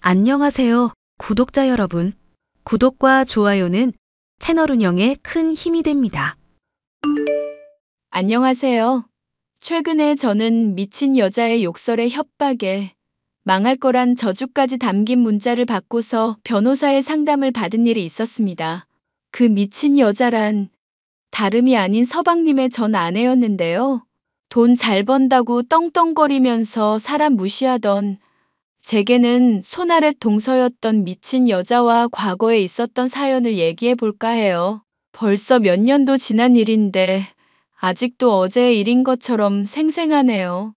안녕하세요, 구독자 여러분. 구독과 좋아요는 채널 운영에 큰 힘이 됩니다. 안녕하세요. 최근에 저는 미친 여자의 욕설에 협박에 망할 거란 저주까지 담긴 문자를 받고서 변호사의 상담을 받은 일이 있었습니다. 그 미친 여자란 다름이 아닌 서방님의 전 아내였는데요. 돈 잘 번다고 떵떵거리면서 사람 무시하던 제게는 손아래 동서였던 미친 여자와 과거에 있었던 사연을 얘기해 볼까 해요. 벌써 몇 년도 지난 일인데 아직도 어제의 일인 것처럼 생생하네요.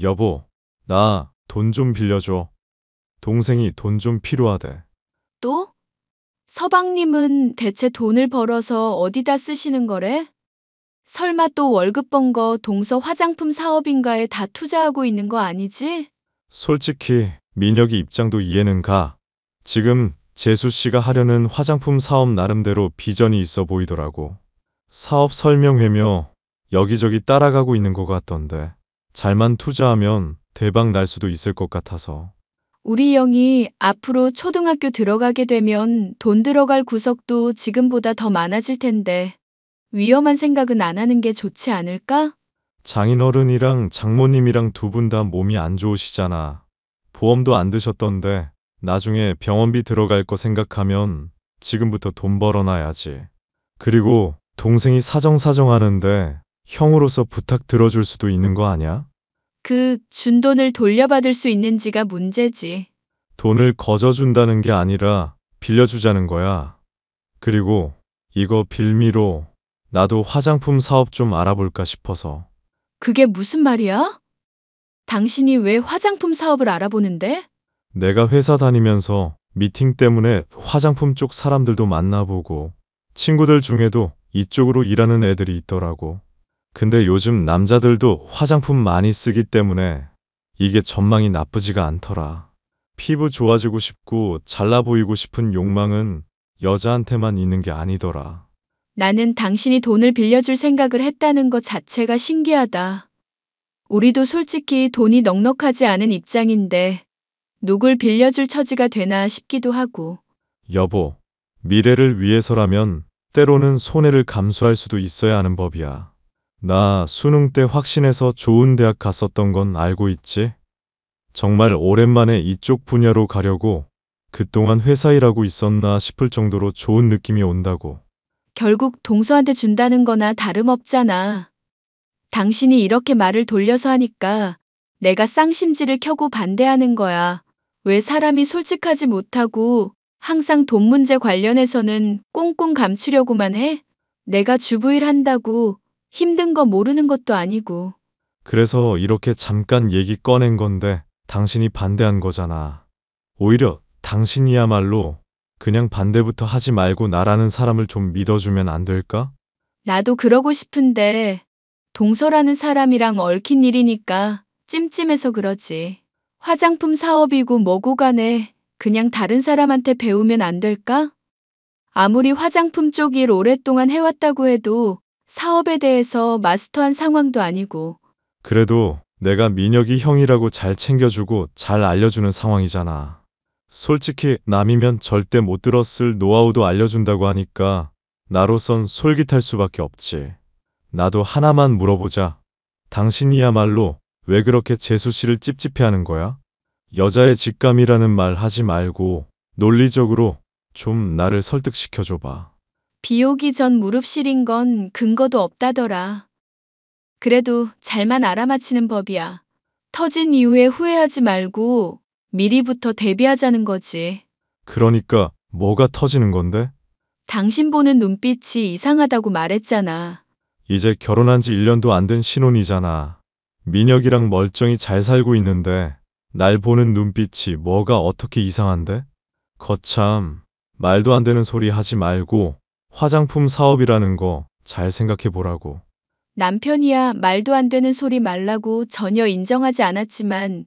여보, 나 돈 좀 빌려줘. 동생이 돈 좀 필요하대. 또? 서방님은 대체 돈을 벌어서 어디다 쓰시는 거래? 설마 또 월급 번 거 동서 화장품 사업인가에 다 투자하고 있는 거 아니지? 솔직히 민혁이 입장도 이해는 가. 지금 재수 씨가 하려는 화장품 사업 나름대로 비전이 있어 보이더라고. 사업 설명회며 여기저기 따라가고 있는 것 같던데. 잘만 투자하면 대박 날 수도 있을 것 같아서. 우리 영이 앞으로 초등학교 들어가게 되면 돈 들어갈 구석도 지금보다 더 많아질 텐데 위험한 생각은 안 하는 게 좋지 않을까? 장인어른이랑 장모님이랑 두 분 다 몸이 안 좋으시잖아. 보험도 안 드셨던데 나중에 병원비 들어갈 거 생각하면 지금부터 돈 벌어놔야지. 그리고 동생이 사정사정 하는데 형으로서 부탁 들어줄 수도 있는 거 아니야? 그 준 돈을 돌려받을 수 있는지가 문제지. 돈을 거저준다는 게 아니라 빌려주자는 거야. 그리고 이거 빌미로 나도 화장품 사업 좀 알아볼까 싶어서. 그게 무슨 말이야? 당신이 왜 화장품 사업을 알아보는데? 내가 회사 다니면서 미팅 때문에 화장품 쪽 사람들도 만나보고 친구들 중에도 이쪽으로 일하는 애들이 있더라고. 근데 요즘 남자들도 화장품 많이 쓰기 때문에 이게 전망이 나쁘지가 않더라. 피부 좋아지고 싶고 잘나 보이고 싶은 욕망은 여자한테만 있는 게 아니더라. 나는 당신이 돈을 빌려줄 생각을 했다는 것 자체가 신기하다. 우리도 솔직히 돈이 넉넉하지 않은 입장인데 누굴 빌려줄 처지가 되나 싶기도 하고. 여보, 미래를 위해서라면 때로는 손해를 감수할 수도 있어야 하는 법이야. 나 수능 때 확신해서 좋은 대학 갔었던 건 알고 있지? 정말 오랜만에 이쪽 분야로 가려고 그동안 회사 일하고 있었나 싶을 정도로 좋은 느낌이 온다고. 결국 동서한테 준다는 거나 다름없잖아. 당신이 이렇게 말을 돌려서 하니까 내가 쌍심지를 켜고 반대하는 거야. 왜 사람이 솔직하지 못하고 항상 돈 문제 관련해서는 꽁꽁 감추려고만 해? 내가 주부일 한다고 힘든 거 모르는 것도 아니고. 그래서 이렇게 잠깐 얘기 꺼낸 건데 당신이 반대한 거잖아. 오히려 당신이야말로 그냥 반대부터 하지 말고 나라는 사람을 좀 믿어주면 안 될까? 나도 그러고 싶은데 동서라는 사람이랑 얽힌 일이니까 찜찜해서 그러지. 화장품 사업이고 뭐고 간에 그냥 다른 사람한테 배우면 안 될까? 아무리 화장품 쪽 일 오랫동안 해왔다고 해도 사업에 대해서 마스터한 상황도 아니고. 그래도 내가 민혁이 형이라고 잘 챙겨주고 잘 알려주는 상황이잖아. 솔직히 남이면 절대 못 들었을 노하우도 알려준다고 하니까 나로선 솔깃할 수밖에 없지. 나도 하나만 물어보자. 당신이야말로 왜 그렇게 재수 씨를 찝찝해하는 거야? 여자의 직감이라는 말 하지 말고 논리적으로 좀 나를 설득시켜줘봐. 비 오기 전 무릎 시린 건 근거도 없다더라. 그래도 잘만 알아맞히는 법이야. 터진 이후에 후회하지 말고 미리부터 대비하자는 거지. 그러니까 뭐가 터지는 건데? 당신 보는 눈빛이 이상하다고 말했잖아. 이제 결혼한 지 1년도 안 된 신혼이잖아. 민혁이랑 멀쩡히 잘 살고 있는데 날 보는 눈빛이 뭐가 어떻게 이상한데? 거참, 말도 안 되는 소리 하지 말고 화장품 사업이라는 거 잘 생각해 보라고. 남편이야 말도 안 되는 소리 말라고 전혀 인정하지 않았지만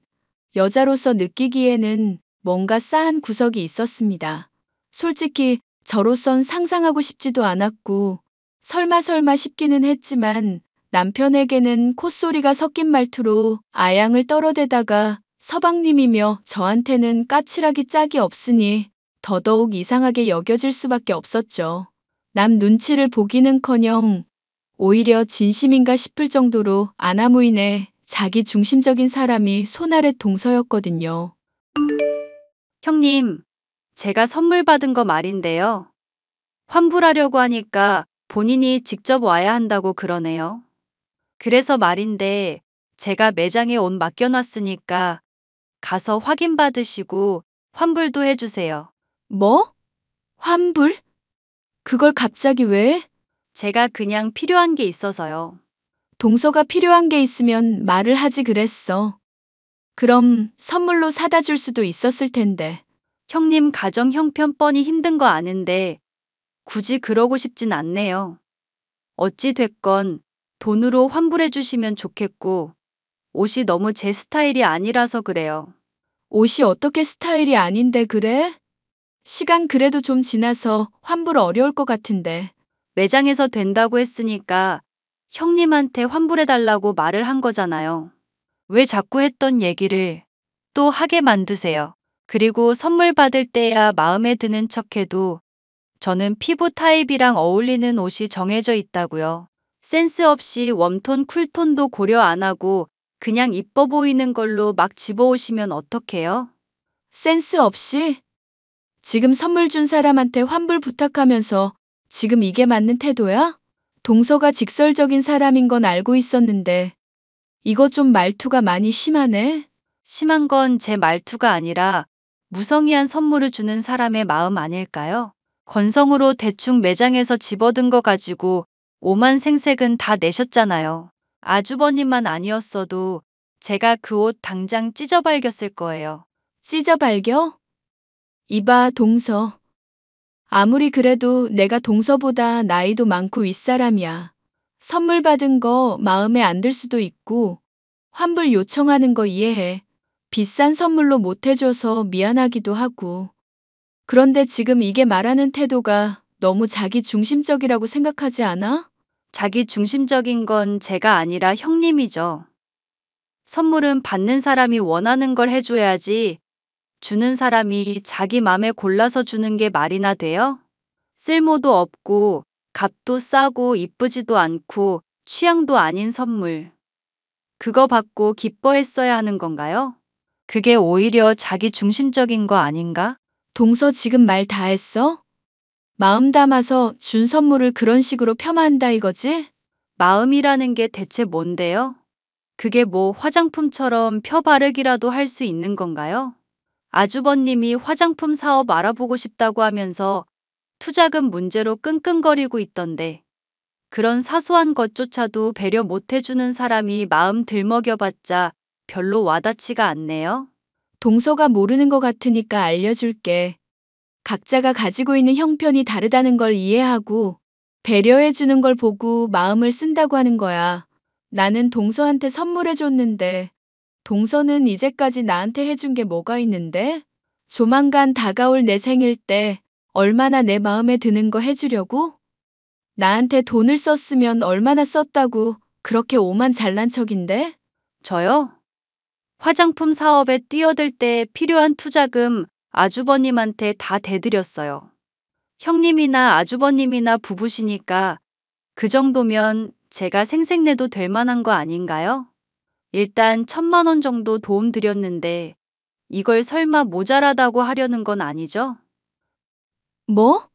여자로서 느끼기에는 뭔가 싸한 구석이 있었습니다. 솔직히 저로선 상상하고 싶지도 않았고 설마 싶기는 했지만 남편에게는 콧소리가 섞인 말투로 아양을 떨어대다가 서방님이며 저한테는 까칠하기 짝이 없으니 더더욱 이상하게 여겨질 수밖에 없었죠. 남 눈치를 보기는커녕 오히려 진심인가 싶을 정도로 아나무인의 자기 중심적인 사람이 손아래 동서였거든요. 형님, 제가 선물 받은 거 말인데요. 환불하려고 하니까 본인이 직접 와야 한다고 그러네요. 그래서 말인데 제가 매장에 옷 맡겨놨으니까 가서 확인받으시고 환불도 해주세요. 뭐? 환불? 그걸 갑자기 왜? 제가 그냥 필요한 게 있어서요. 동서가 필요한 게 있으면 말을 하지 그랬어. 그럼 선물로 사다 줄 수도 있었을 텐데. 형님 가정 형편뻔히 힘든 거 아는데 굳이 그러고 싶진 않네요. 어찌 됐건 돈으로 환불해 주시면 좋겠고 옷이 너무 제 스타일이 아니라서 그래요. 옷이 어떻게 스타일이 아닌데 그래? 시간 그래도 좀 지나서 환불 어려울 것 같은데. 매장에서 된다고 했으니까 형님한테 환불해 달라고 말을 한 거잖아요. 왜 자꾸 했던 얘기를 또 하게 만드세요. 그리고 선물 받을 때야 마음에 드는 척해도 저는 피부 타입이랑 어울리는 옷이 정해져 있다고요. 센스 없이 웜톤, 쿨톤도 고려 안 하고 그냥 이뻐 보이는 걸로 막 집어오시면 어떡해요? 센스 없이? 지금 선물 준 사람한테 환불 부탁하면서 지금 이게 맞는 태도야? 동서가 직설적인 사람인 건 알고 있었는데 이거 좀 말투가 많이 심하네. 심한 건 제 말투가 아니라 무성의한 선물을 주는 사람의 마음 아닐까요? 건성으로 대충 매장에서 집어든 거 가지고 오만 생색은 다 내셨잖아요. 아주버님만 아니었어도 제가 그 옷 당장 찢어발겼을 거예요. 찢어발겨? 이봐, 동서. 아무리 그래도 내가 동서보다 나이도 많고 윗사람이야. 선물 받은 거 마음에 안 들 수도 있고 환불 요청하는 거 이해해. 비싼 선물로 못 해줘서 미안하기도 하고. 그런데 지금 이게 말하는 태도가 너무 자기 중심적이라고 생각하지 않아? 자기 중심적인 건 제가 아니라 형님이죠. 선물은 받는 사람이 원하는 걸 해줘야지 주는 사람이 자기 맘에 골라서 주는 게 말이나 돼요? 쓸모도 없고 값도 싸고 이쁘지도 않고 취향도 아닌 선물. 그거 받고 기뻐했어야 하는 건가요? 그게 오히려 자기 중심적인 거 아닌가? 동서 지금 말 다 했어? 마음 담아서 준 선물을 그런 식으로 폄하한다 이거지? 마음이라는 게 대체 뭔데요? 그게 뭐 화장품처럼 펴 바르기라도 할 수 있는 건가요? 아주버님이 화장품 사업 알아보고 싶다고 하면서 투자금 문제로 끙끙거리고 있던데 그런 사소한 것조차도 배려 못 해주는 사람이 마음 들먹여봤자 별로 와닿지가 않네요. 동서가 모르는 것 같으니까 알려줄게. 각자가 가지고 있는 형편이 다르다는 걸 이해하고 배려해주는 걸 보고 마음을 쓴다고 하는 거야. 나는 동서한테 선물해줬는데 동서는 이제까지 나한테 해준 게 뭐가 있는데? 조만간 다가올 내 생일 때 얼마나 내 마음에 드는 거 해주려고? 나한테 돈을 썼으면 얼마나 썼다고 그렇게 오만 잘난 척인데? 저요? 화장품 사업에 뛰어들 때 필요한 투자금 아주버님한테 다 대드렸어요. 형님이나 아주버님이나 부부시니까 그 정도면 제가 생색내도 될 만한 거 아닌가요? 일단 1,000만 원 정도 도움 드렸는데 이걸 설마 모자라다고 하려는 건 아니죠? 뭐?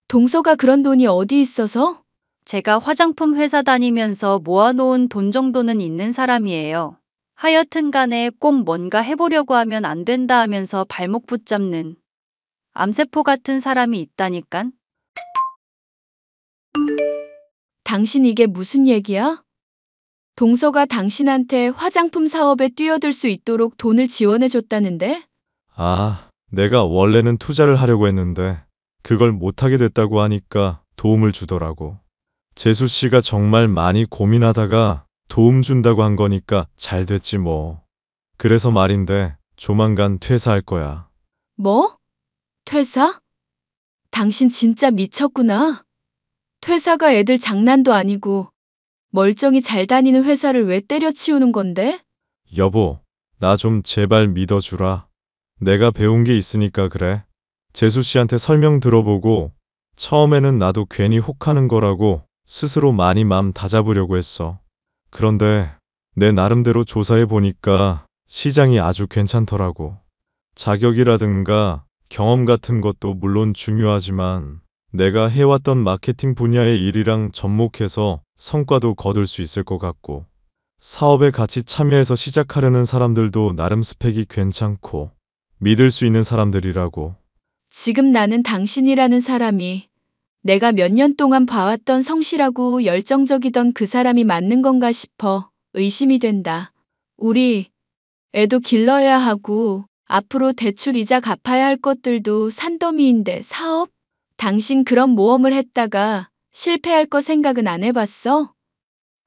동서가 그런 돈이 어디 있어서? 제가 화장품 회사 다니면서 모아놓은 돈 정도는 있는 사람이에요. 하여튼 간에 꼭 뭔가 해보려고 하면 안 된다 하면서 발목 붙잡는 암세포 같은 사람이 있다니깐? 당신 이게 무슨 얘기야? 동서가 당신한테 화장품 사업에 뛰어들 수 있도록 돈을 지원해줬다는데? 아, 내가 원래는 투자를 하려고 했는데 그걸 못하게 됐다고 하니까 도움을 주더라고. 재수 씨가 정말 많이 고민하다가 도움 준다고 한 거니까 잘 됐지 뭐. 그래서 말인데 조만간 퇴사할 거야. 뭐? 퇴사? 당신 진짜 미쳤구나. 퇴사가 애들 장난도 아니고 멀쩡히 잘 다니는 회사를 왜 때려치우는 건데? 여보, 나 좀 제발 믿어주라. 내가 배운 게 있으니까 그래. 재수 씨한테 설명 들어보고 처음에는 나도 괜히 혹하는 거라고 스스로 많이 맘 다잡으려고 했어. 그런데 내 나름대로 조사해 보니까 시장이 아주 괜찮더라고. 자격이라든가 경험 같은 것도 물론 중요하지만 내가 해왔던 마케팅 분야의 일이랑 접목해서 성과도 거둘 수 있을 것 같고, 사업에 같이 참여해서 시작하려는 사람들도 나름 스펙이 괜찮고 믿을 수 있는 사람들이라고. 지금 나는 당신이라는 사람이 내가 몇 년 동안 봐왔던 성실하고 열정적이던 그 사람이 맞는 건가 싶어 의심이 된다. 우리 애도 길러야 하고 앞으로 대출 이자 갚아야 할 것들도 산더미인데 사업? 당신 그런 모험을 했다가 실패할 거 생각은 안 해봤어?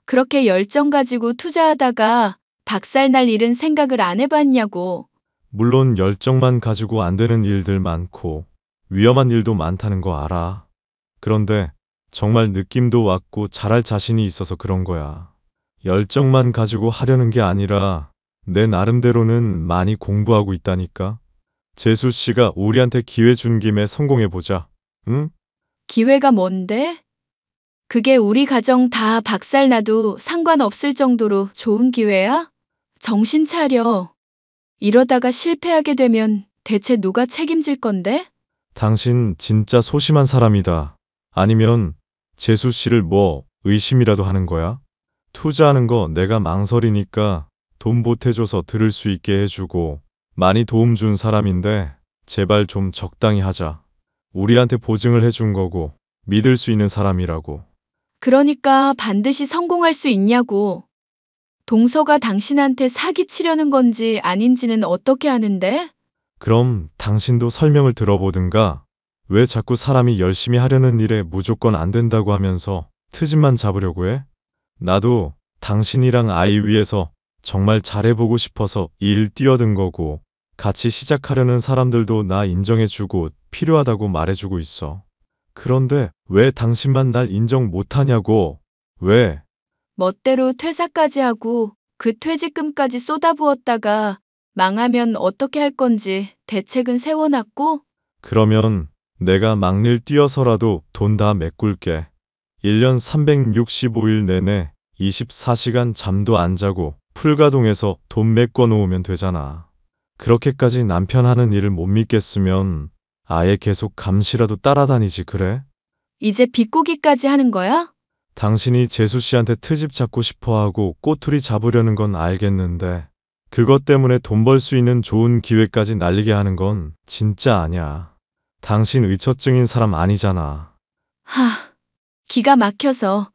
그렇게 열정 가지고 투자하다가 박살날 일은 생각을 안 해봤냐고. 물론 열정만 가지고 안 되는 일들 많고 위험한 일도 많다는 거 알아. 그런데 정말 느낌도 왔고 잘할 자신이 있어서 그런 거야. 열정만 가지고 하려는 게 아니라 내 나름대로는 많이 공부하고 있다니까. 재수 씨가 우리한테 기회 준 김에 성공해보자. 응? 기회가 뭔데? 그게 우리 가정 다 박살나도 상관없을 정도로 좋은 기회야? 정신 차려. 이러다가 실패하게 되면 대체 누가 책임질 건데? 당신 진짜 소심한 사람이다. 아니면 재수 씨를 뭐 의심이라도 하는 거야? 투자하는 거 내가 망설이니까 돈 보태줘서 들을 수 있게 해주고 많이 도움 준 사람인데 제발 좀 적당히 하자. 우리한테 보증을 해준 거고 믿을 수 있는 사람이라고. 그러니까 반드시 성공할 수 있냐고. 동서가 당신한테 사기치려는 건지 아닌지는 어떻게 아는데? 그럼 당신도 설명을 들어보든가. 왜 자꾸 사람이 열심히 하려는 일에 무조건 안 된다고 하면서 트집만 잡으려고 해? 나도 당신이랑 아이 위해서 정말 잘해보고 싶어서 일 뛰어든 거고 같이 시작하려는 사람들도 나 인정해주고 필요하다고 말해주고 있어. 그런데 왜 당신만 날 인정 못하냐고. 왜? 멋대로 퇴사까지 하고 그 퇴직금까지 쏟아부었다가 망하면 어떻게 할 건지 대책은 세워놨고? 그러면 내가 막일 뛰어서라도 돈 다 메꿀게. 1년 365일 내내 24시간 잠도 안 자고 풀가동해서 돈 메꿔 놓으면 되잖아. 그렇게까지 남편 하는 일을 못 믿겠으면 아예 계속 감시라도 따라다니지 그래? 이제 비꼬기까지 하는 거야? 당신이 재수 씨한테 트집 잡고 싶어하고 꼬투리 잡으려는 건 알겠는데 그것 때문에 돈 벌 수 있는 좋은 기회까지 날리게 하는 건 진짜 아니야. 당신 의처증인 사람 아니잖아. 하, 기가 막혀서.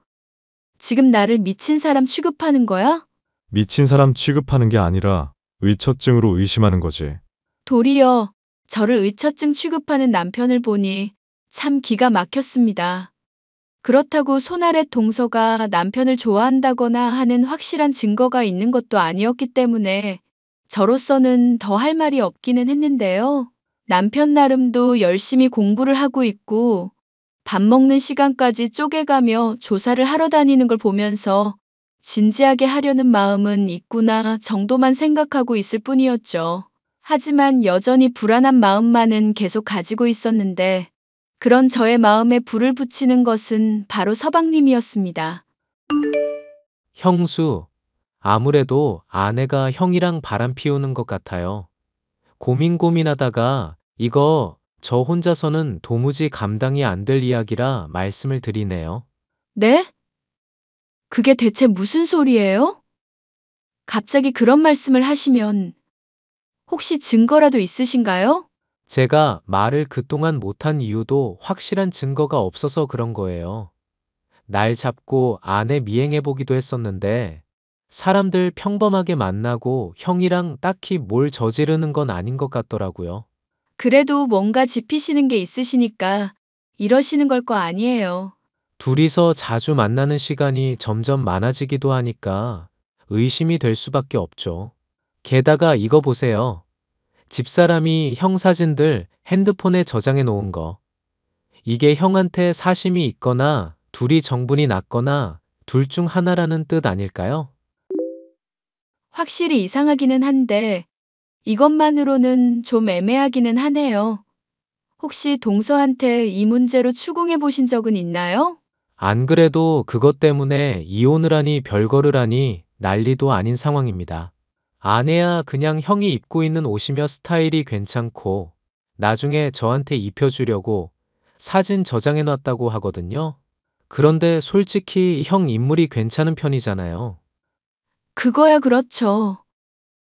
지금 나를 미친 사람 취급하는 거야? 미친 사람 취급하는 게 아니라 의처증으로 의심하는 거지. 도리어 저를 의처증 취급하는 남편을 보니 참 기가 막혔습니다. 그렇다고 손아랫 동서가 남편을 좋아한다거나 하는 확실한 증거가 있는 것도 아니었기 때문에 저로서는 더 할 말이 없기는 했는데요. 남편 나름도 열심히 공부를 하고 있고 밥 먹는 시간까지 쪼개가며 조사를 하러 다니는 걸 보면서 진지하게 하려는 마음은 있구나 정도만 생각하고 있을 뿐이었죠. 하지만 여전히 불안한 마음만은 계속 가지고 있었는데 그런 저의 마음에 불을 붙이는 것은 바로 서방님이었습니다. 형수, 아무래도 아내가 형이랑 바람 피우는 것 같아요. 고민하다가 이거 저 혼자서는 도무지 감당이 안 될 이야기라 말씀을 드리네요. 네? 그게 대체 무슨 소리예요? 갑자기 그런 말씀을 하시면 혹시 증거라도 있으신가요? 제가 말을 그동안 못한 이유도 확실한 증거가 없어서 그런 거예요. 날 잡고 아내 미행해보기도 했었는데 사람들 평범하게 만나고 형이랑 딱히 뭘 저지르는 건 아닌 것 같더라고요. 그래도 뭔가 짚히시는 게 있으시니까 이러시는 걸 거 아니에요. 둘이서 자주 만나는 시간이 점점 많아지기도 하니까 의심이 될 수밖에 없죠. 게다가 이거 보세요. 집사람이 형 사진들 핸드폰에 저장해 놓은 거. 이게 형한테 사심이 있거나 둘이 정분이 났거나 둘 중 하나라는 뜻 아닐까요? 확실히 이상하기는 한데 이것만으로는 좀 애매하기는 하네요. 혹시 동서한테 이 문제로 추궁해 보신 적은 있나요? 안 그래도 그것 때문에 이혼을 하니 별거를 하니 난리도 아닌 상황입니다. 아내야 그냥 형이 입고 있는 옷이며 스타일이 괜찮고 나중에 저한테 입혀주려고 사진 저장해 놨다고 하거든요. 그런데 솔직히 형 인물이 괜찮은 편이잖아요. 그거야 그렇죠.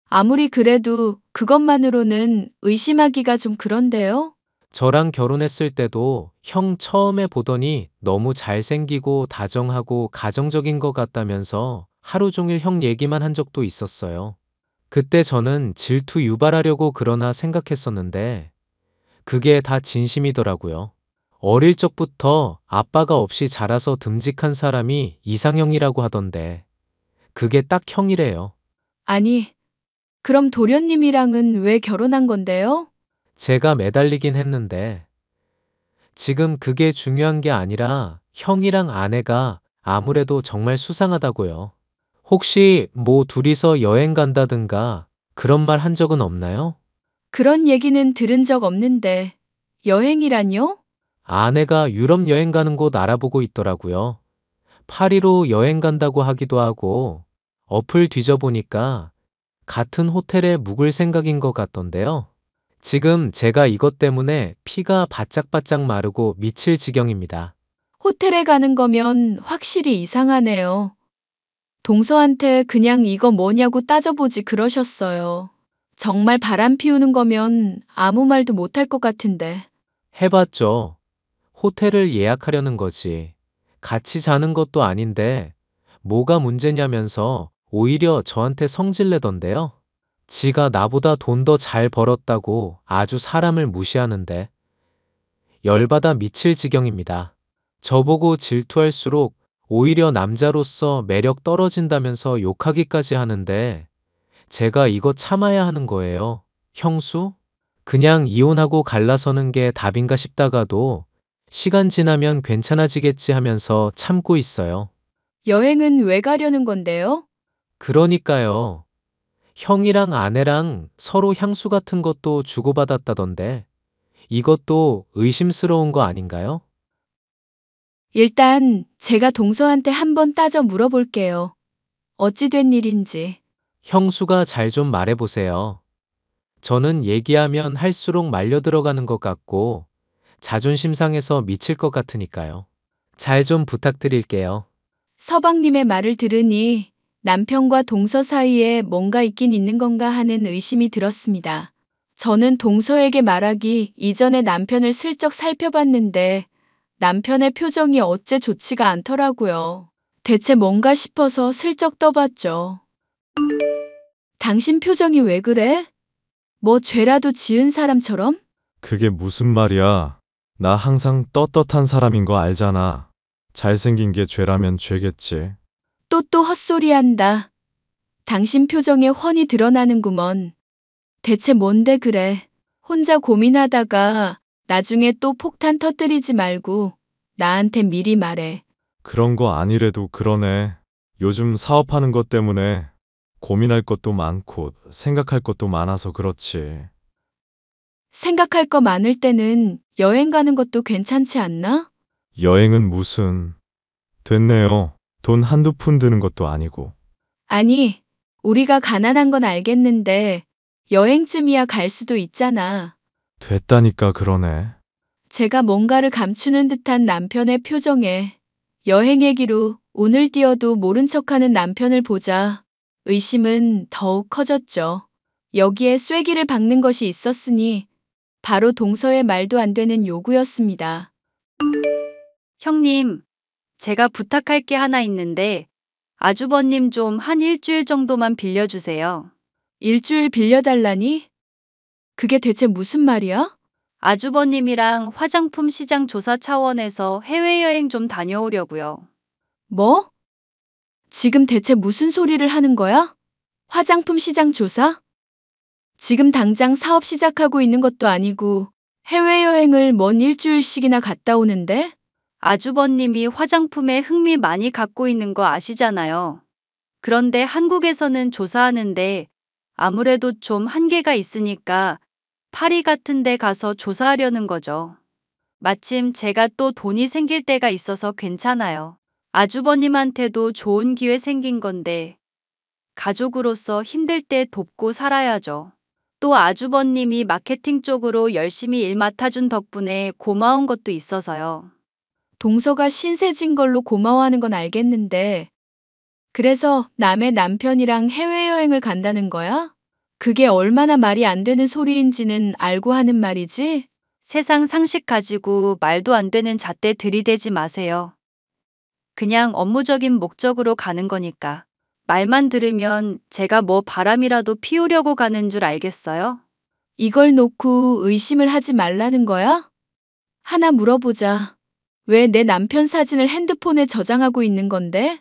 아무리 그래도 그것만으로는 의심하기가 좀 그런데요? 저랑 결혼했을 때도 형 처음에 보더니 너무 잘생기고 다정하고 가정적인 것 같다면서 하루 종일 형 얘기만 한 적도 있었어요. 그때 저는 질투 유발하려고 그러나 생각했었는데 그게 다 진심이더라고요. 어릴 적부터 아빠가 없이 자라서 듬직한 사람이 이상형이라고 하던데 그게 딱 형이래요. 아니, 그럼 도련님이랑은 왜 결혼한 건데요? 제가 매달리긴 했는데 지금 그게 중요한 게 아니라 형이랑 아내가 아무래도 정말 수상하다고요. 혹시 뭐 둘이서 여행 간다든가 그런 말 한 적은 없나요? 그런 얘기는 들은 적 없는데 여행이란요? 아내가 유럽 여행 가는 곳 알아보고 있더라고요. 파리로 여행 간다고 하기도 하고 어플 뒤져보니까 같은 호텔에 묵을 생각인 것 같던데요. 지금 제가 이것 때문에 피가 바짝바짝 마르고 미칠 지경입니다. 호텔에 가는 거면 확실히 이상하네요. 동서한테 그냥 이거 뭐냐고 따져보지 그러셨어요. 정말 바람 피우는 거면 아무 말도 못할 것 같은데. 해봤죠. 호텔을 예약하려는 거지. 같이 자는 것도 아닌데 뭐가 문제냐면서 오히려 저한테 성질내던데요. 지가 나보다 돈 더 잘 벌었다고 아주 사람을 무시하는데 열받아 미칠 지경입니다. 저보고 질투할수록 오히려 남자로서 매력 떨어진다면서 욕하기까지 하는데 제가 이거 참아야 하는 거예요. 형수? 그냥 이혼하고 갈라서는 게 답인가 싶다가도 시간 지나면 괜찮아지겠지 하면서 참고 있어요. 여행은 왜 가려는 건데요? 그러니까요. 형이랑 아내랑 서로 향수 같은 것도 주고받았다던데 이것도 의심스러운 거 아닌가요? 일단 제가 동서한테 한번 따져 물어볼게요. 어찌 된 일인지. 형수가 잘 좀 말해보세요. 저는 얘기하면 할수록 말려 들어가는 것 같고 자존심 상해서 미칠 것 같으니까요. 잘 좀 부탁드릴게요. 서방님의 말을 들으니 남편과 동서 사이에 뭔가 있긴 있는 건가 하는 의심이 들었습니다. 저는 동서에게 말하기 이전에 남편을 슬쩍 살펴봤는데 남편의 표정이 어째 좋지가 않더라고요. 대체 뭔가 싶어서 슬쩍 떠봤죠. 당신 표정이 왜 그래? 뭐 죄라도 지은 사람처럼? 그게 무슨 말이야? 나 항상 떳떳한 사람인 거 알잖아. 잘생긴 게 죄라면 죄겠지. 또 헛소리한다. 당신 표정에 훤히 드러나는구먼. 대체 뭔데 그래? 혼자 고민하다가 나중에 또 폭탄 터뜨리지 말고 나한테 미리 말해. 그런 거 아니래도 그러네. 요즘 사업하는 것 때문에 고민할 것도 많고 생각할 것도 많아서 그렇지. 생각할 거 많을 때는 여행 가는 것도 괜찮지 않나? 여행은 무슨. 됐네요. 돈 한두 푼 드는 것도 아니고. 아니, 우리가 가난한 건 알겠는데 여행쯤이야 갈 수도 있잖아. 됐다니까 그러네. 제가 뭔가를 감추는 듯한 남편의 표정에 여행 얘기로 운을 띄어도 모른 척하는 남편을 보자 의심은 더욱 커졌죠. 여기에 쐐기를 박는 것이 있었으니 바로 동서의 말도 안 되는 요구였습니다. 형님, 제가 부탁할 게 하나 있는데 아주버님 좀 한 일주일 정도만 빌려주세요. 일주일 빌려달라니? 그게 대체 무슨 말이야? 아주버님이랑 화장품 시장 조사 차원에서 해외여행 좀 다녀오려고요. 뭐? 지금 대체 무슨 소리를 하는 거야? 화장품 시장 조사? 지금 당장 사업 시작하고 있는 것도 아니고 해외여행을 먼 일주일씩이나 갔다 오는데? 아주버님이 화장품에 흥미 많이 갖고 있는 거 아시잖아요. 그런데 한국에서는 조사하는데 아무래도 좀 한계가 있으니까 파리 같은 데 가서 조사하려는 거죠. 마침 제가 또 돈이 생길 때가 있어서 괜찮아요. 아주버님한테도 좋은 기회 생긴 건데 가족으로서 힘들 때 돕고 살아야죠. 또 아주버님이 마케팅 쪽으로 열심히 일 맡아준 덕분에 고마운 것도 있어서요. 동서가 신세진 걸로 고마워하는 건 알겠는데, 그래서 남의 남편이랑 해외여행을 간다는 거야? 그게 얼마나 말이 안 되는 소리인지는 알고 하는 말이지? 세상 상식 가지고 말도 안 되는 잣대 들이대지 마세요. 그냥 업무적인 목적으로 가는 거니까. 말만 들으면 제가 뭐 바람이라도 피우려고 가는 줄 알겠어요? 이걸 놓고 의심을 하지 말라는 거야? 하나 물어보자. 왜 내 남편 사진을 핸드폰에 저장하고 있는 건데?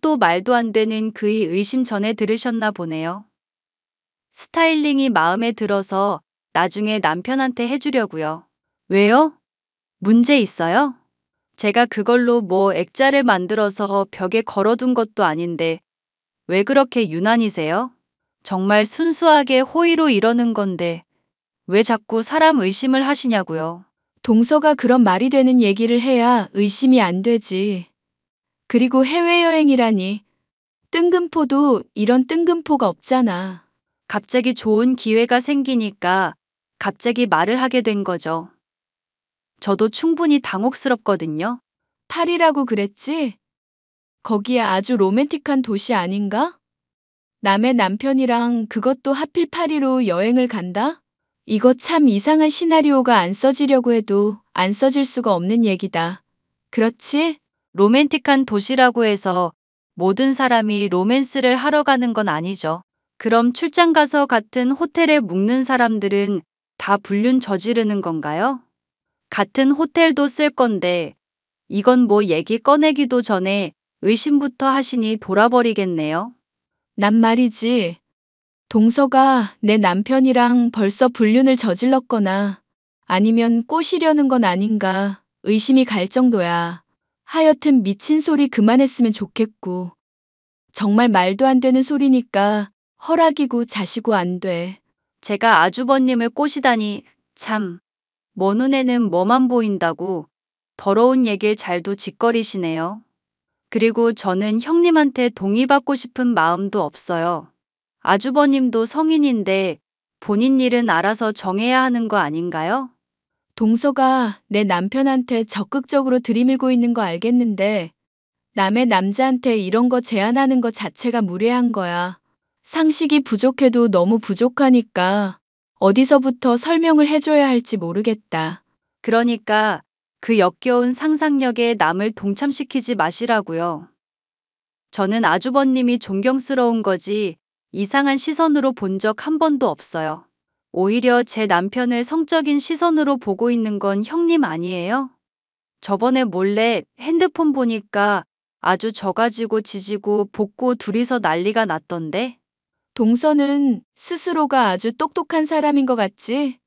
또 말도 안 되는 그의 의심 전에 들으셨나 보네요. 스타일링이 마음에 들어서 나중에 남편한테 해주려고요. 왜요? 문제 있어요? 제가 그걸로 뭐 액자를 만들어서 벽에 걸어둔 것도 아닌데 왜 그렇게 유난이세요? 정말 순수하게 호의로 이러는 건데 왜 자꾸 사람 의심을 하시냐고요. 동서가 그런 말이 되는 얘기를 해야 의심이 안 되지. 그리고 해외여행이라니. 뜬금포도 이런 뜬금포가 없잖아. 갑자기 좋은 기회가 생기니까 갑자기 말을 하게 된 거죠. 저도 충분히 당혹스럽거든요. 파리라고 그랬지? 거기에 아주 로맨틱한 도시 아닌가? 남의 남편이랑 그것도 하필 파리로 여행을 간다? 이거 참 이상한 시나리오가 안 써지려고 해도 안 써질 수가 없는 얘기다. 그렇지? 로맨틱한 도시라고 해서 모든 사람이 로맨스를 하러 가는 건 아니죠. 그럼 출장 가서 같은 호텔에 묵는 사람들은 다 불륜 저지르는 건가요? 같은 호텔도 쓸 건데 이건 뭐 얘기 꺼내기도 전에 의심부터 하시니 돌아버리겠네요. 난 말이지. 동서가 내 남편이랑 벌써 불륜을 저질렀거나 아니면 꼬시려는 건 아닌가 의심이 갈 정도야. 하여튼 미친 소리 그만했으면 좋겠고. 정말 말도 안 되는 소리니까 허락이고 자시고 안 돼. 제가 아주버님을 꼬시다니 참, 뭐 눈에는 뭐만 보인다고 더러운 얘길 잘도 짓거리시네요. 그리고 저는 형님한테 동의받고 싶은 마음도 없어요. 아주버님도 성인인데 본인 일은 알아서 정해야 하는 거 아닌가요? 동서가 내 남편한테 적극적으로 들이밀고 있는 거 알겠는데 남의 남자한테 이런 거 제안하는 거 자체가 무례한 거야. 상식이 부족해도 너무 부족하니까 어디서부터 설명을 해줘야 할지 모르겠다. 그러니까 그 역겨운 상상력에 남을 동참시키지 마시라고요. 저는 아주버님이 존경스러운 거지 이상한 시선으로 본 적 한 번도 없어요. 오히려 제 남편을 성적인 시선으로 보고 있는 건 형님 아니에요? 저번에 몰래 핸드폰 보니까 아주 저 가지고 지지고 볶고 둘이서 난리가 났던데? 동서는 스스로가 아주 똑똑한 사람인 것 같지?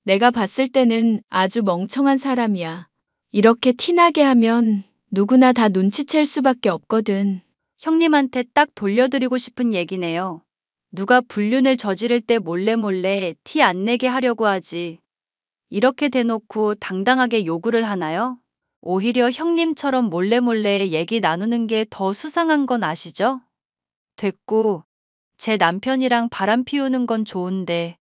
내가 봤을 때는 아주 멍청한 사람이야. 이렇게 티나게 하면 누구나 다 눈치챌 수밖에 없거든. 형님한테 딱 돌려드리고 싶은 얘기네요. 누가 불륜을 저지를 때 몰래 티 안 내게 하려고 하지. 이렇게 대놓고 당당하게 요구를 하나요? 오히려 형님처럼 몰래 얘기 나누는 게 더 수상한 건 아시죠? 됐고, 제 남편이랑 바람 피우는 건 좋은데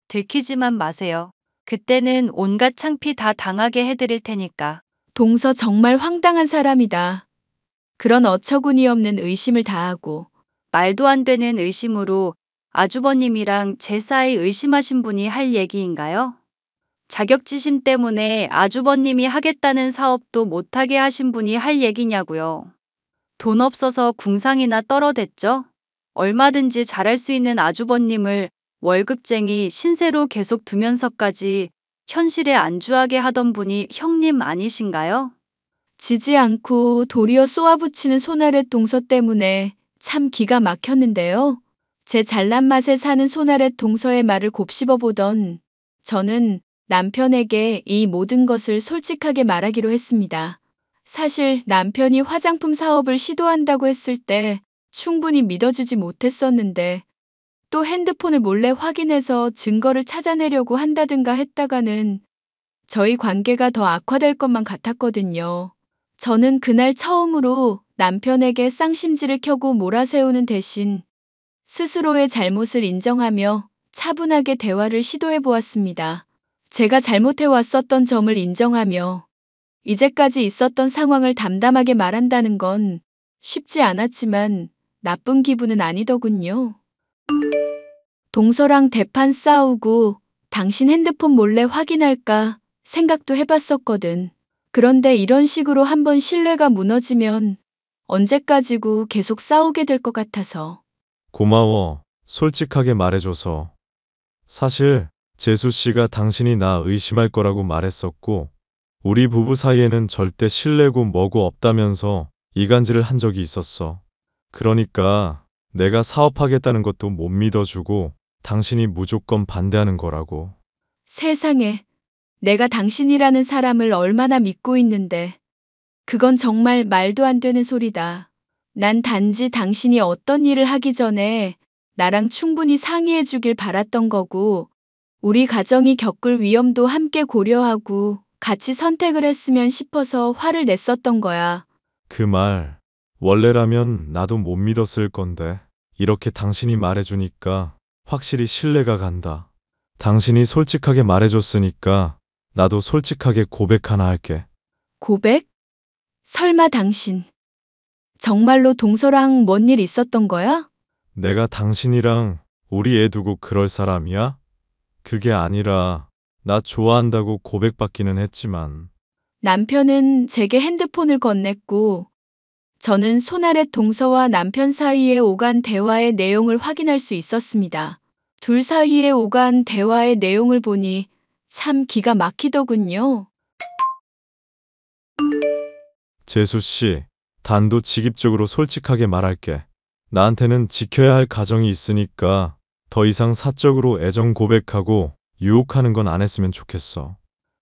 들키지만 마세요. 그때는 온갖 창피 다 당하게 해드릴 테니까. 동서 정말 황당한 사람이다. 그런 어처구니 없는 의심을 다하고. 말도 안 되는 의심으로 아주버님이랑 제 사이 의심하신 분이 할 얘기인가요? 자격지심 때문에 아주버님이 하겠다는 사업도 못하게 하신 분이 할 얘기냐고요. 돈 없어서 궁상이나 떨어댔죠? 얼마든지 잘할 수 있는 아주버님을 월급쟁이 신세로 계속 두면서까지 현실에 안주하게 하던 분이 형님 아니신가요? 지지 않고 도리어 쏘아붙이는 손아랫 동서 때문에 참 기가 막혔는데요. 제 잘난 맛에 사는 손아랫 동서의 말을 곱씹어 보던 저는 남편에게 이 모든 것을 솔직하게 말하기로 했습니다. 사실 남편이 화장품 사업을 시도한다고 했을 때 충분히 믿어주지 못했었는데 또 핸드폰을 몰래 확인해서 증거를 찾아내려고 한다든가 했다가는 저희 관계가 더 악화될 것만 같았거든요. 저는 그날 처음으로 남편에게 쌍심지를 켜고 몰아세우는 대신 스스로의 잘못을 인정하며 차분하게 대화를 시도해 보았습니다. 제가 잘못해왔었던 점을 인정하며 이제까지 있었던 상황을 담담하게 말한다는 건 쉽지 않았지만 나쁜 기분은 아니더군요. 동서랑 대판 싸우고 당신 핸드폰 몰래 확인할까 생각도 해봤었거든. 그런데 이런 식으로 한번 신뢰가 무너지면 언제까지고 계속 싸우게 될 것 같아서. 고마워. 솔직하게 말해줘서. 사실 재수 씨가 당신이 나 의심할 거라고 말했었고 우리 부부 사이에는 절대 신뢰고 뭐고 없다면서 이간질을 한 적이 있었어. 그러니까 내가 사업하겠다는 것도 못 믿어주고 당신이 무조건 반대하는 거라고. 세상에, 내가 당신이라는 사람을 얼마나 믿고 있는데. 그건 정말 말도 안 되는 소리다. 난 단지 당신이 어떤 일을 하기 전에 나랑 충분히 상의해 주길 바랐던 거고, 우리 가정이 겪을 위험도 함께 고려하고 같이 선택을 했으면 싶어서 화를 냈었던 거야. 그 말 원래라면 나도 못 믿었을 건데 이렇게 당신이 말해주니까 확실히 신뢰가 간다. 당신이 솔직하게 말해줬으니까 나도 솔직하게 고백 하나 할게. 고백? 설마 당신 정말로 동서랑 뭔 일 있었던 거야? 내가 당신이랑 우리 애 두고 그럴 사람이야? 그게 아니라 나 좋아한다고 고백받기는 했지만 남편은 제게 핸드폰을 건넸고 저는 손아래 동서와 남편 사이에 오간 대화의 내용을 확인할 수 있었습니다. 둘 사이에 오간 대화의 내용을 보니 참 기가 막히더군요. 재수 씨, 단도직입적으로 솔직하게 말할게. 나한테는 지켜야 할 가정이 있으니까 더 이상 사적으로 애정 고백하고 유혹하는 건 안 했으면 좋겠어.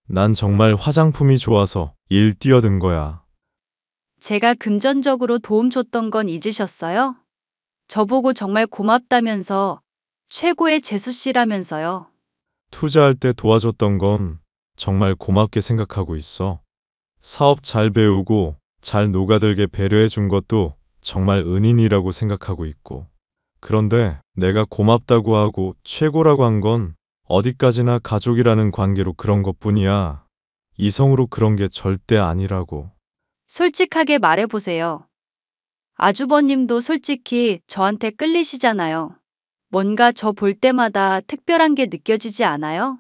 난 정말 화장품이 좋아서 일 뛰어든 거야. 제가 금전적으로 도움 줬던 건 잊으셨어요? 저보고 정말 고맙다면서 최고의 재수 씨라면서요. 투자할 때 도와줬던 건 정말 고맙게 생각하고 있어. 사업 잘 배우고 잘 녹아들게 배려해 준 것도 정말 은인이라고 생각하고 있고. 그런데 내가 고맙다고 하고 최고라고 한 건 어디까지나 가족이라는 관계로 그런 것뿐이야. 이성으로 그런 게 절대 아니라고. 솔직하게 말해보세요. 아주버님도 솔직히 저한테 끌리시잖아요. 뭔가 저 볼 때마다 특별한 게 느껴지지 않아요?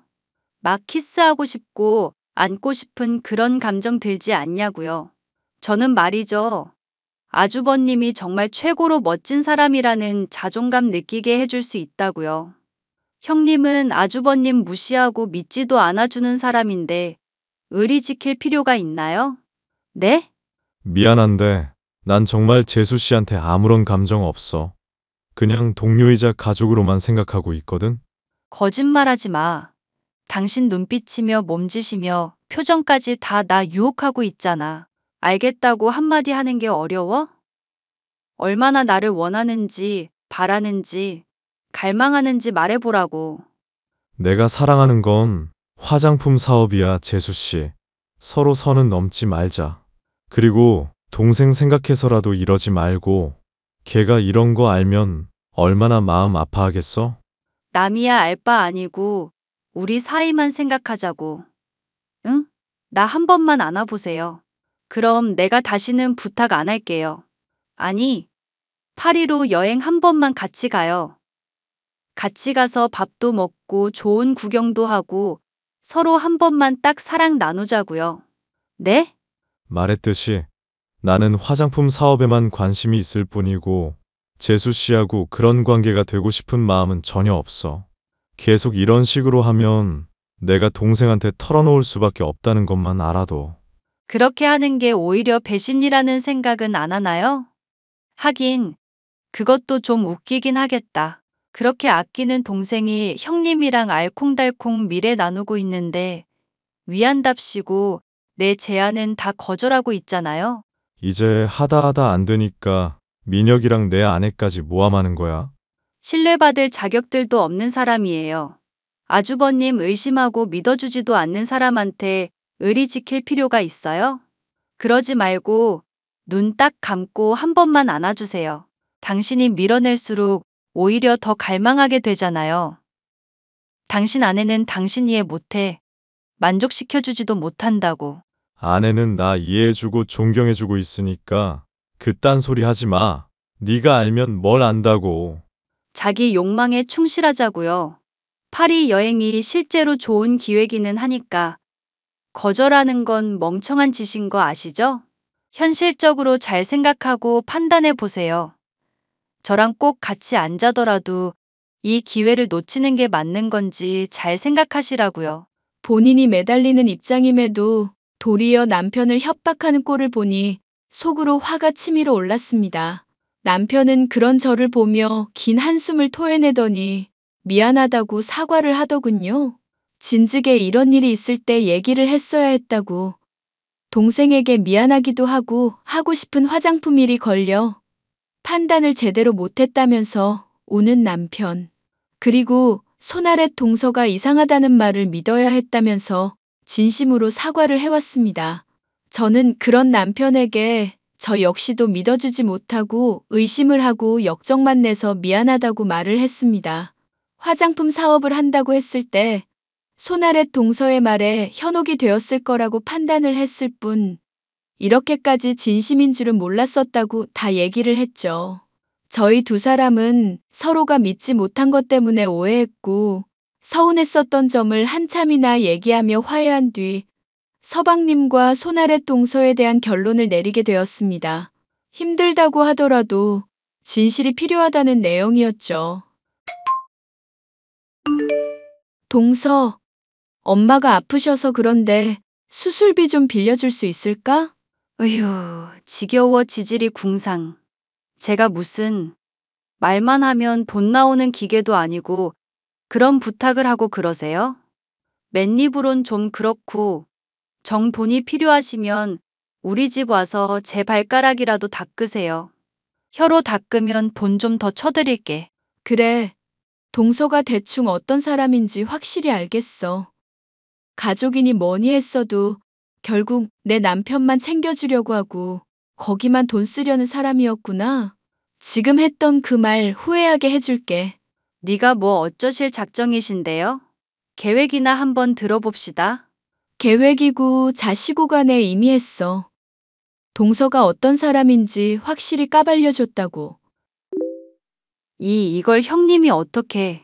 막 키스하고 싶고 안고 싶은 그런 감정 들지 않냐고요. 저는 말이죠. 아주버님이 정말 최고로 멋진 사람이라는 자존감 느끼게 해줄 수 있다고요. 형님은 아주버님 무시하고 믿지도 않아주는 사람인데 의리 지킬 필요가 있나요? 네? 미안한데 난 정말 재수 씨한테 아무런 감정 없어. 그냥 동료이자 가족으로만 생각하고 있거든. 거짓말하지 마. 당신 눈빛이며 몸짓이며 표정까지 다 나 유혹하고 있잖아. 알겠다고 한마디 하는 게 어려워? 얼마나 나를 원하는지, 바라는지, 갈망하는지 말해보라고. 내가 사랑하는 건 화장품 사업이야, 재수 씨. 서로 선은 넘지 말자. 그리고 동생 생각해서라도 이러지 말고 걔가 이런 거 알면 얼마나 마음 아파하겠어? 남이야 알 바 아니고 우리 사이만 생각하자고. 응? 나 한 번만 안아보세요. 그럼 내가 다시는 부탁 안 할게요. 아니, 파리로 여행 한 번만 같이 가요. 같이 가서 밥도 먹고 좋은 구경도 하고 서로 한 번만 딱 사랑 나누자고요. 네? 말했듯이 나는 화장품 사업에만 관심이 있을 뿐이고 재수 씨하고 그런 관계가 되고 싶은 마음은 전혀 없어. 계속 이런 식으로 하면 내가 동생한테 털어놓을 수밖에 없다는 것만 알아도. 그렇게 하는 게 오히려 배신이라는 생각은 안 하나요? 하긴, 그것도 좀 웃기긴 하겠다. 그렇게 아끼는 동생이 형님이랑 알콩달콩 미래 나누고 있는데 위안답시고 내 제안은 다 거절하고 있잖아요. 이제 하다 안 되니까 민혁이랑 내 아내까지 모함하는 거야? 신뢰받을 자격들도 없는 사람이에요. 아주버님 의심하고 믿어주지도 않는 사람한테 의리 지킬 필요가 있어요? 그러지 말고 눈 딱 감고 한 번만 안아주세요. 당신이 밀어낼수록 오히려 더 갈망하게 되잖아요. 당신 아내는 당신 이해 못해. 만족시켜주지도 못한다고. 아내는 나 이해해주고 존경해주고 있으니까 그딴 소리 하지 마. 네가 알면 뭘 안다고. 자기 욕망에 충실하자고요. 파리 여행이 실제로 좋은 기회기는 하니까 거절하는 건 멍청한 짓인 거 아시죠? 현실적으로 잘 생각하고 판단해 보세요. 저랑 꼭 같이 안 자더라도 이 기회를 놓치는 게 맞는 건지 잘 생각하시라고요. 본인이 매달리는 입장임에도 도리어 남편을 협박하는 꼴을 보니 속으로 화가 치밀어 올랐습니다. 남편은 그런 저를 보며 긴 한숨을 토해내더니 미안하다고 사과를 하더군요. 진즉에 이런 일이 있을 때 얘기를 했어야 했다고. 동생에게 미안하기도 하고 싶은 화장품 일이 걸려 판단을 제대로 못했다면서 우는 남편. 그리고 손아랫 동서가 이상하다는 말을 믿어야 했다면서 진심으로 사과를 해왔습니다. 저는 그런 남편에게 저 역시도 믿어주지 못하고 의심을 하고 역정만 내서 미안하다고 말을 했습니다. 화장품 사업을 한다고 했을 때 손아랫 동서의 말에 현혹이 되었을 거라고 판단을 했을 뿐 이렇게까지 진심인 줄은 몰랐었다고 다 얘기를 했죠. 저희 두 사람은 서로가 믿지 못한 것 때문에 오해했고 서운했었던 점을 한참이나 얘기하며 화해한 뒤 서방님과 손아랫 동서에 대한 결론을 내리게 되었습니다. 힘들다고 하더라도 진실이 필요하다는 내용이었죠. 동서, 엄마가 아프셔서 그런데 수술비 좀 빌려줄 수 있을까? 으휴, 지겨워 지질이 궁상. 제가 무슨 말만 하면 돈 나오는 기계도 아니고 그런 부탁을 하고 그러세요? 맨입으론 좀 그렇고 정 돈이 필요하시면 우리 집 와서 제 발가락이라도 닦으세요. 혀로 닦으면 돈 좀 더 쳐드릴게. 그래, 동서가 대충 어떤 사람인지 확실히 알겠어. 가족이니 뭐니 했어도 결국 내 남편만 챙겨주려고 하고 거기만 돈 쓰려는 사람이었구나. 지금 했던 그 말 후회하게 해줄게. 네가 뭐 어쩌실 작정이신데요? 계획이나 한번 들어봅시다. 계획이고 자시고 간에 이미 했어. 동서가 어떤 사람인지 확실히 까발려줬다고. 이걸 형님이 어떻게...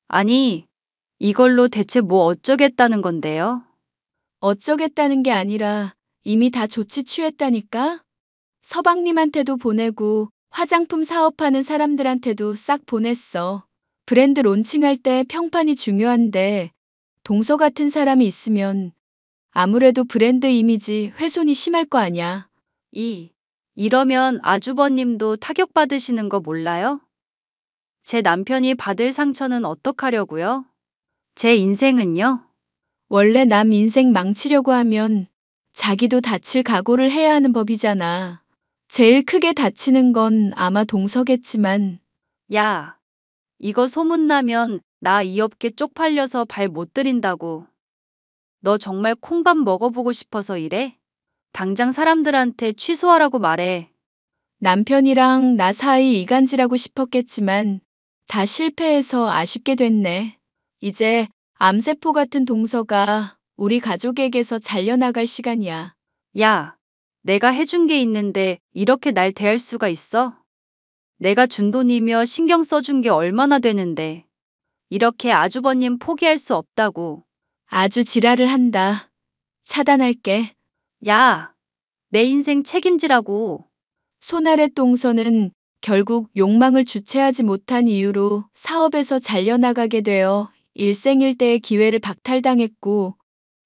아니, 이걸로 대체 뭐 어쩌겠다는 건데요? 어쩌겠다는 게 아니라 이미 다 조치 취했다니까? 서방님한테도 보내고 화장품 사업하는 사람들한테도 싹 보냈어. 브랜드 론칭할 때 평판이 중요한데 동서 같은 사람이 있으면 아무래도 브랜드 이미지 훼손이 심할 거 아냐. 이러면 아주버님도 타격받으시는 거 몰라요? 제 남편이 받을 상처는 어떡하려고요? 제 인생은요? 원래 남 인생 망치려고 하면 자기도 다칠 각오를 해야 하는 법이잖아. 제일 크게 다치는 건 아마 동서겠지만 야, 이거 소문나면 나 이 업계 쪽팔려서 발 못 들인다고. 너 정말 콩밥 먹어보고 싶어서 이래? 당장 사람들한테 취소하라고 말해. 남편이랑 나 사이 이간질하고 싶었겠지만 다 실패해서 아쉽게 됐네. 이제 암세포 같은 동서가 우리 가족에게서 잘려나갈 시간이야. 야, 내가 해준 게 있는데 이렇게 날 대할 수가 있어? 내가 준 돈이며 신경 써준 게 얼마나 되는데. 이렇게 아주버님 포기할 수 없다고. 아주 지랄을 한다. 차단할게. 야, 내 인생 책임지라고. 손아랫 동서는 결국 욕망을 주체하지 못한 이유로 사업에서 잘려나가게 되어 일생일대의 기회를 박탈당했고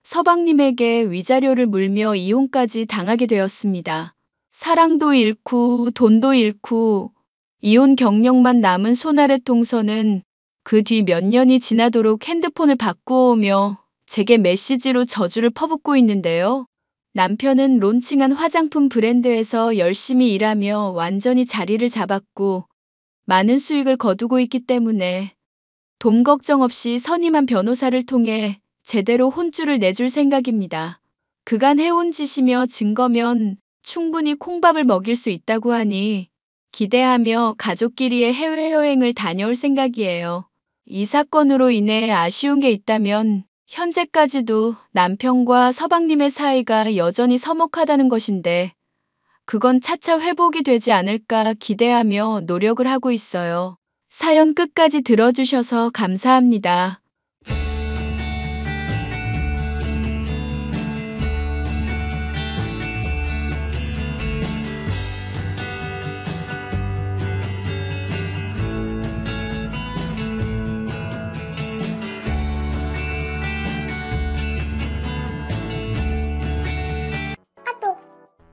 서방님에게 위자료를 물며 이혼까지 당하게 되었습니다. 사랑도 잃고 돈도 잃고 이혼 경력만 남은 손아랫 동서는 그 뒤 몇 년이 지나도록 핸드폰을 바꾸어오며 제게 메시지로 저주를 퍼붓고 있는데요. 남편은 론칭한 화장품 브랜드에서 열심히 일하며 완전히 자리를 잡았고 많은 수익을 거두고 있기 때문에 돈 걱정 없이 선임한 변호사를 통해 제대로 혼쭐을 내줄 생각입니다. 그간 해온 짓이며 증거면 충분히 콩밥을 먹일 수 있다고 하니 기대하며 가족끼리의 해외여행을 다녀올 생각이에요. 이 사건으로 인해 아쉬운 게 있다면 현재까지도 남편과 서방님의 사이가 여전히 서먹하다는 것인데 그건 차차 회복이 되지 않을까 기대하며 노력을 하고 있어요. 사연 끝까지 들어주셔서 감사합니다.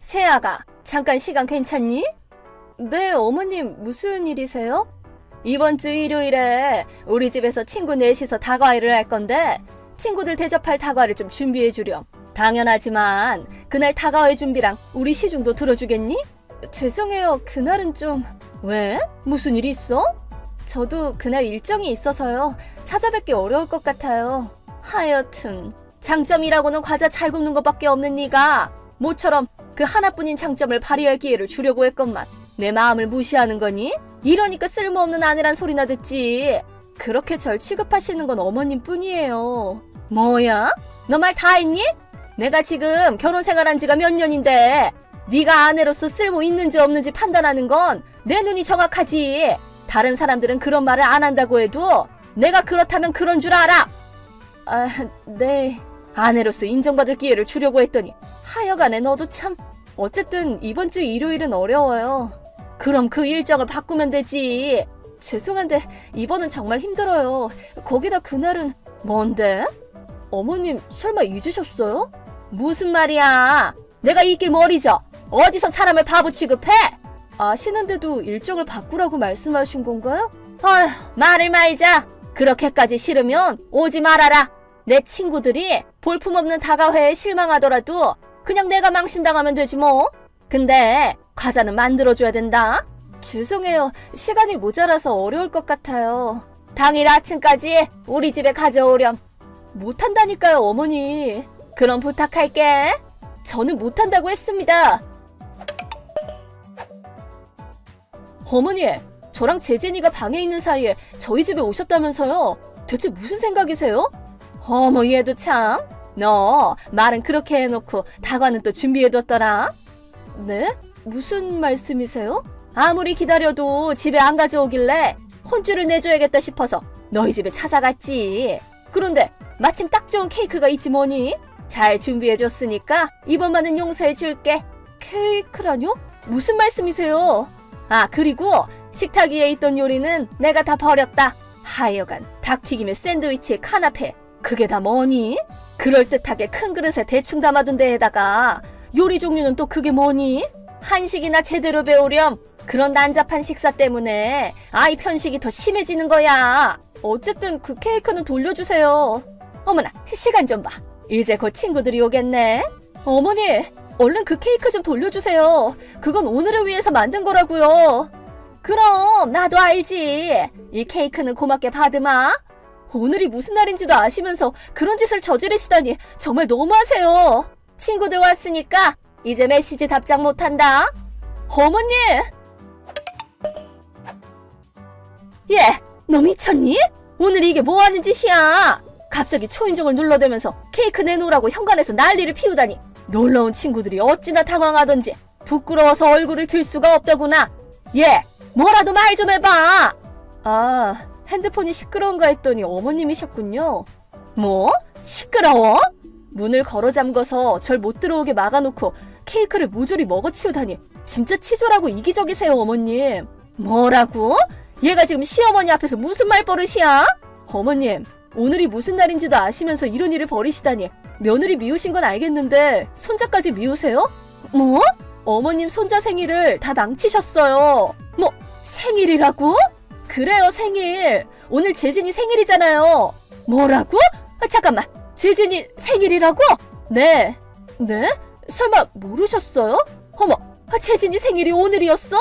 세아가, 잠깐 시간 괜찮니? 네, 어머님, 무슨 일이세요? 이번 주 일요일에 우리 집에서 친구 넷이서 다과회를 할 건데 친구들 대접할 다과를 좀 준비해 주렴. 당연하지만 그날 다과회 준비랑 우리 시중도 들어주겠니? 죄송해요, 그날은 좀... 왜? 무슨 일 있어? 저도 그날 일정이 있어서요. 찾아뵙기 어려울 것 같아요. 하여튼 장점이라고는 과자 잘 굽는 것밖에 없는 네가 모처럼 그 하나뿐인 장점을 발휘할 기회를 주려고 했건만 내 마음을 무시하는 거니? 이러니까 쓸모없는 아내란 소리나 듣지. 그렇게 절 취급하시는 건 어머님 뿐이에요. 뭐야? 너 말 다 했니? 내가 지금 결혼 생활한 지가 몇 년인데 네가 아내로서 쓸모 있는지 없는지 판단하는 건 내 눈이 정확하지. 다른 사람들은 그런 말을 안 한다고 해도 내가 그렇다면 그런 줄 알아. 아, 네. 아내로서 인정받을 기회를 주려고 했더니 하여간에 너도 참... 어쨌든 이번 주 일요일은 어려워요. 그럼 그 일정을 바꾸면 되지. 죄송한데 이번은 정말 힘들어요. 거기다 그날은... 뭔데? 어머님 설마 잊으셨어요? 무슨 말이야? 내가 이길 머리죠? 어디서 사람을 바보 취급해? 아시는데도 일정을 바꾸라고 말씀하신 건가요? 아휴, 말을 말자. 그렇게까지 싫으면 오지 말아라. 내 친구들이 볼품없는 다과회에 실망하더라도 그냥 내가 망신당하면 되지 뭐. 근데 과자는 만들어줘야 된다. 죄송해요. 시간이 모자라서 어려울 것 같아요. 당일 아침까지 우리 집에 가져오렴. 못한다니까요, 어머니. 그럼 부탁할게. 저는 못한다고 했습니다. 어머니, 저랑 재진이가 방에 있는 사이에 저희 집에 오셨다면서요? 대체 무슨 생각이세요? 어머, 얘도 참. 너 말은 그렇게 해놓고 다과는 또 준비해뒀더라. 네? 무슨 말씀이세요? 아무리 기다려도 집에 안 가져오길래 혼쭐을 내줘야겠다 싶어서 너희 집에 찾아갔지. 그런데 마침 딱 좋은 케이크가 있지 뭐니? 잘 준비해줬으니까 이번만은 용서해줄게. 케이크라뇨? 무슨 말씀이세요? 아, 그리고 식탁 위에 있던 요리는 내가 다 버렸다. 하여간 닭튀김에 샌드위치에 카나페, 그게 다 뭐니? 그럴듯하게 큰 그릇에 대충 담아둔 데에다가 요리 종류는 또 그게 뭐니? 한식이나 제대로 배우렴. 그런 난잡한 식사 때문에 아이 편식이 더 심해지는 거야. 어쨌든 그 케이크는 돌려주세요. 어머나, 시간 좀 봐. 이제 곧 친구들이 오겠네. 어머니, 얼른 그 케이크 좀 돌려주세요. 그건 오늘을 위해서 만든 거라고요. 그럼 나도 알지. 이 케이크는 고맙게 받으마. 오늘이 무슨 날인지도 아시면서 그런 짓을 저지르시다니 정말 너무하세요. 친구들 왔으니까 이제 메시지 답장 못한다. 어머니! 예, 너 미쳤니? 오늘 이게 뭐하는 짓이야? 갑자기 초인종을 눌러대면서 케이크 내놓으라고 현관에서 난리를 피우다니. 놀러온 친구들이 어찌나 당황하던지 부끄러워서 얼굴을 들 수가 없더구나. 예, 뭐라도 말 좀 해봐. 아, 핸드폰이 시끄러운가 했더니 어머님이셨군요. 뭐? 시끄러워? 문을 걸어 잠궈서 절 못 들어오게 막아놓고 케이크를 모조리 먹어치우다니 진짜 치졸하고 이기적이세요, 어머님. 뭐라고? 얘가 지금 시어머니 앞에서 무슨 말버릇이야? 어머님, 오늘이 무슨 날인지도 아시면서 이런 일을 벌이시다니. 며느리 미우신 건 알겠는데 손자까지 미우세요? 뭐? 어머님 손자 생일을 다 망치셨어요. 뭐, 생일이라고? 그래요, 생일. 오늘 재진이 생일이잖아요. 뭐라고? 아, 잠깐만, 재진이 생일이라고? 네. 네? 설마 모르셨어요? 어머, 재진이 생일이 오늘이었어?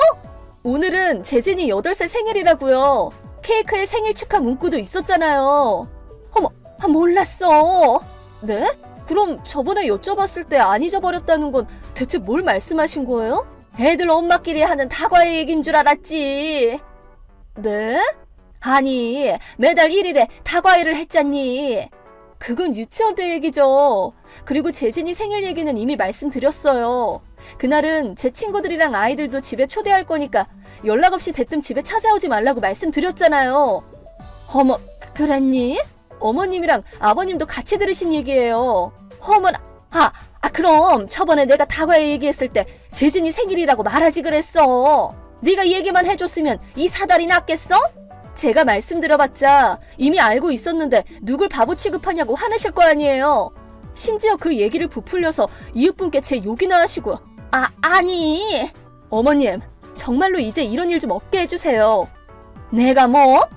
오늘은 재진이 8살 생일이라고요. 케이크에 생일 축하 문구도 있었잖아요. 어머, 몰랐어. 네? 그럼 저번에 여쭤봤을 때 안 잊어버렸다는 건 대체 뭘 말씀하신 거예요? 애들 엄마끼리 하는 다과의 얘기인 줄 알았지. 네? 아니, 매달 1일에 다과회를 했잖니. 그건 유치원 때 얘기죠. 그리고 재진이 생일 얘기는 이미 말씀드렸어요. 그날은 제 친구들이랑 아이들도 집에 초대할 거니까 연락 없이 대뜸 집에 찾아오지 말라고 말씀드렸잖아요. 어머, 그랬니? 어머님이랑 아버님도 같이 들으신 얘기예요. 어머나, 그럼 저번에 내가 다과회 얘기했을 때 재진이 생일이라고 말하지 그랬어. 네가 얘기만 해줬으면 이 사달이 낫겠어? 제가 말씀드려봤자 이미 알고 있었는데 누굴 바보 취급하냐고 화내실 거 아니에요. 심지어 그 얘기를 부풀려서 이웃분께 제 욕이나 하시고. 아니. 어머님, 정말로 이제 이런 일 좀 없게 해주세요. 내가 뭐?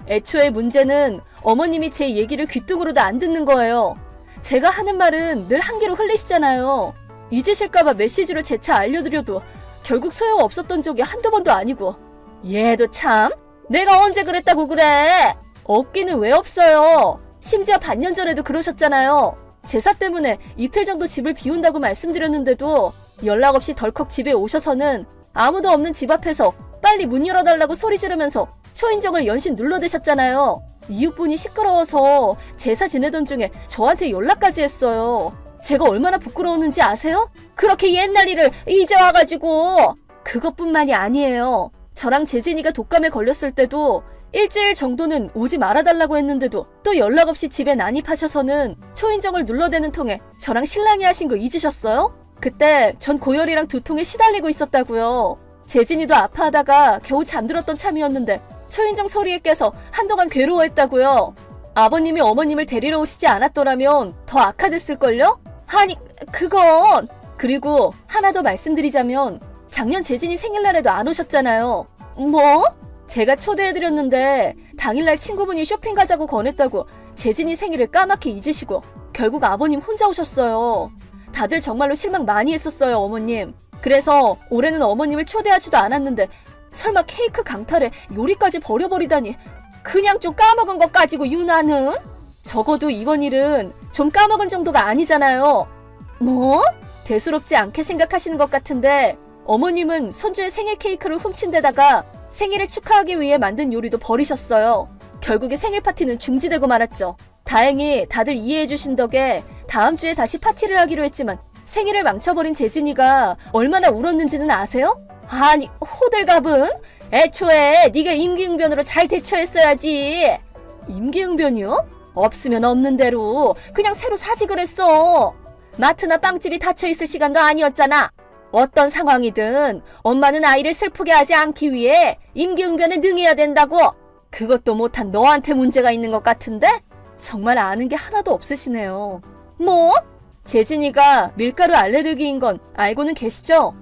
애초에 문제는 어머님이 제 얘기를 귀뚱으로도 안 듣는 거예요. 제가 하는 말은 늘 한 귀로 흘리시잖아요. 잊으실까봐 메시지로 재차 알려드려도 결국 소용없었던 적이 한두 번도 아니고. 얘도 참, 내가 언제 그랬다고 그래. 없기는 왜 없어요. 심지어 반년 전에도 그러셨잖아요. 제사 때문에 이틀 정도 집을 비운다고 말씀드렸는데도 연락 없이 덜컥 집에 오셔서는 아무도 없는 집 앞에서 빨리 문 열어달라고 소리 지르면서 초인종을 연신 눌러대셨잖아요. 이웃분이 시끄러워서 제사 지내던 중에 저한테 연락까지 했어요. 제가 얼마나 부끄러웠는지 아세요? 그렇게 옛날 일을 이제 와가지고. 그것뿐만이 아니에요. 저랑 재진이가 독감에 걸렸을 때도 일주일 정도는 오지 말아달라고 했는데도 또 연락 없이 집에 난입하셔서는 초인종을 눌러대는 통에 저랑 신랑이 하신 거 잊으셨어요? 그때 전 고열이랑 두통에 시달리고 있었다고요. 재진이도 아파하다가 겨우 잠들었던 참이었는데 초인종 소리에 깨서 한동안 괴로워했다고요. 아버님이 어머님을 데리러 오시지 않았더라면 더 악화됐을걸요? 아니, 그건. 그리고 하나 더 말씀드리자면 작년 재진이 생일날에도 안 오셨잖아요. 뭐? 제가 초대해드렸는데 당일날 친구분이 쇼핑 가자고 권했다고 재진이 생일을 까맣게 잊으시고 결국 아버님 혼자 오셨어요. 다들 정말로 실망 많이 했었어요, 어머님. 그래서 올해는 어머님을 초대하지도 않았는데 설마 케이크 강탈에 요리까지 버려버리다니. 그냥 좀 까먹은 것 가지고 유나는? 적어도 이번 일은 좀 까먹은 정도가 아니잖아요. 뭐? 대수롭지 않게 생각하시는 것 같은데 어머님은 손주의 생일 케이크를 훔친 데다가 생일을 축하하기 위해 만든 요리도 버리셨어요. 결국에 생일 파티는 중지되고 말았죠. 다행히 다들 이해해 주신 덕에 다음 주에 다시 파티를 하기로 했지만 생일을 망쳐버린 재진이가 얼마나 울었는지는 아세요? 아니, 호들갑은? 애초에 네가 임기응변으로 잘 대처했어야지. 임기응변이요? 없으면 없는 대로 그냥 새로 사지 그랬어. 마트나 빵집이 닫혀있을 시간도 아니었잖아. 어떤 상황이든 엄마는 아이를 슬프게 하지 않기 위해 임기응변에 능해야 된다고. 그것도 못한 너한테 문제가 있는 것 같은데? 정말 아는 게 하나도 없으시네요. 뭐? 재진이가 밀가루 알레르기인 건 알고는 계시죠?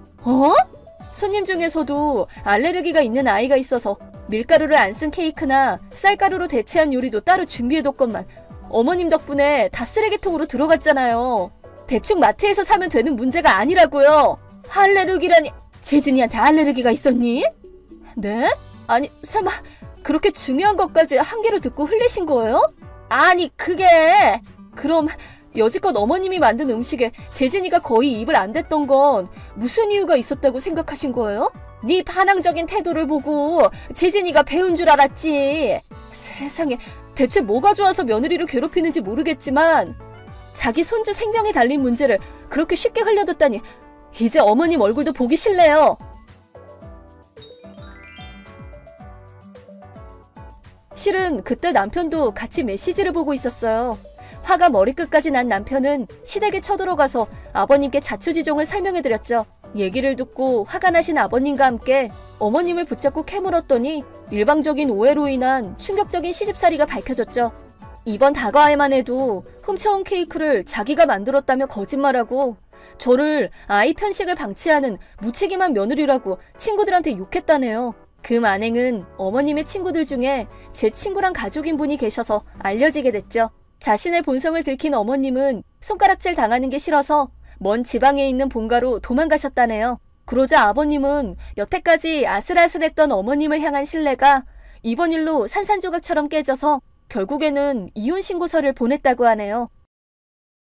손님 중에서도 알레르기가 있는 아이가 있어서 밀가루를 안 쓴 케이크나 쌀가루로 대체한 요리도 따로 준비해뒀건만 어머님 덕분에 다 쓰레기통으로 들어갔잖아요. 대충 마트에서 사면 되는 문제가 아니라고요. 알레르기라니. 재진이한테 알레르기가 있었니? 네? 아니, 설마 그렇게 중요한 것까지 한 귀로 듣고 흘리신 거예요? 아니, 그게. 그럼 여지껏 어머님이 만든 음식에 재진이가 거의 입을 안 댔던 건 무슨 이유가 있었다고 생각하신 거예요? 네 반항적인 태도를 보고 재진이가 배운 줄 알았지. 세상에, 대체 뭐가 좋아서 며느리를 괴롭히는지 모르겠지만 자기 손주 생명이 달린 문제를 그렇게 쉽게 흘려듣다니 이제 어머님 얼굴도 보기 싫네요. 실은 그때 남편도 같이 메시지를 보고 있었어요. 화가 머리끝까지 난 남편은 시댁에 쳐들어가서 아버님께 자초지종을 설명해드렸죠. 얘기를 듣고 화가 나신 아버님과 함께 어머님을 붙잡고 캐물었더니 일방적인 오해로 인한 충격적인 시집살이가 밝혀졌죠. 이번 다과에만 해도 훔쳐온 케이크를 자기가 만들었다며 거짓말하고 저를 아이 편식을 방치하는 무책임한 며느리라고 친구들한테 욕했다네요. 그 만행은 어머님의 친구들 중에 제 친구랑 가족인 분이 계셔서 알려지게 됐죠. 자신의 본성을 들킨 어머님은 손가락질 당하는 게 싫어서 먼 지방에 있는 본가로 도망가셨다네요. 그러자 아버님은 여태까지 아슬아슬했던 어머님을 향한 신뢰가 이번 일로 산산조각처럼 깨져서 결국에는 이혼 신고서를 보냈다고 하네요.